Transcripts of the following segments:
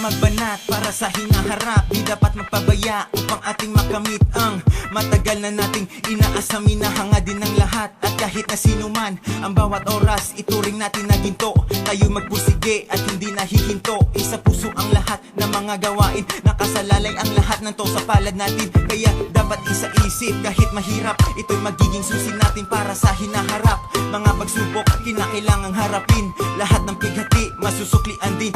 magbanat para sa hinaharap. Di dapat magpabaya upang ating makamit ang matagal na nating inaasam. Minahanga din ng lahat at kahit na sino man, ang bawat oras ituring natin na ginto. Tayo magpusige at hindi nahihinto. Isa puso ang lahat ng mga gawain, nakasalalay ang lahat ng to sa palad natin. Kaya dapat isa-isip kahit mahirap, ito'y magiging susi natin para sa hinaharap. Mga pagsubok kinakailangang harapin, lahat ng pighati masusuklian din.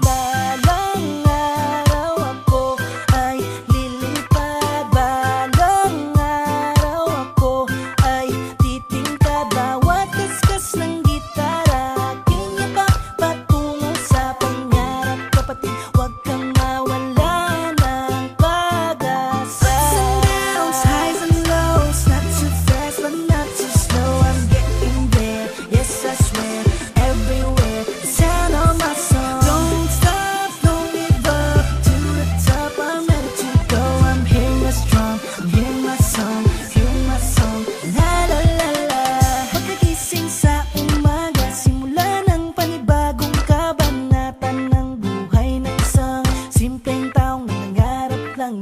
Balang araw ako ay lilipad, balang araw ako ay titingkad. Bawat kaskas ng gitara aking yapak patungo sa pangarap. Kapatid, huwag kang mawala ng pag-asa. Ups and downs, highs and lows, not too fast but not too slow. I'm getting there, yes I swear, everywhere, the sound of my song. Don't stop, don't give up, to the top I'm ready to go. I'm hearing us strong, I'm hearing my song, hearing my song. La la la la. Pagkagising sa umaga, simula ng panibagong kabanata ng buhay ng isang simpleng taong nangangarap lang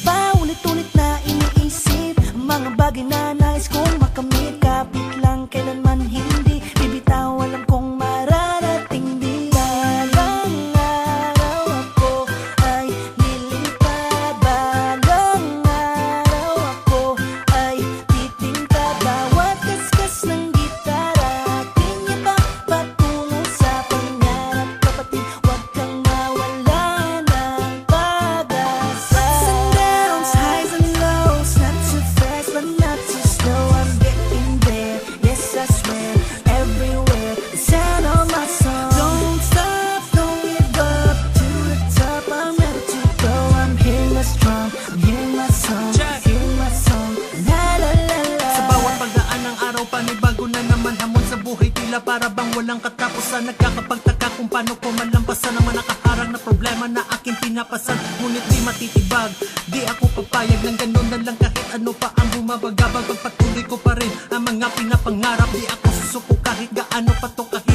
paulit-ulit na iniisip ang mga bagay na nais kong makamit. Kapit lang, kailanman hindi bibitaw, alam kong mararating din. Balang araw ako ay lilipad, balang araw ako ay titingkad. Bawat kaskas ng gitara aking yapak patungo sa pangarap. Kapatid, huwag kang mawala ng pag-asa. Ups and downs, highs and lows, not too fast but not too slow. I'm getting there, yes I swear, everywhere, the sound of my song. Don't stop, don't give up, to the top I'm ready to go. I'm hearing us strong, I'm hearing my song, hearing my song. La la la la. Sa bawat pagdaan ng araw, panibago na naman hamon sa buhay. Tila para bang walang katapusan. Nagkakapagtaka kung paano ko malampasan ang mga nakaharang na problema na aking pinapasan. Ngunit di matitibag, di ako papayag ng ganun na lang kahit ano pa ang bumabagabag. Pagpatuloy ko pa rin ang mga pinapangarap. Di ako susuko kahit gaano pa to kahit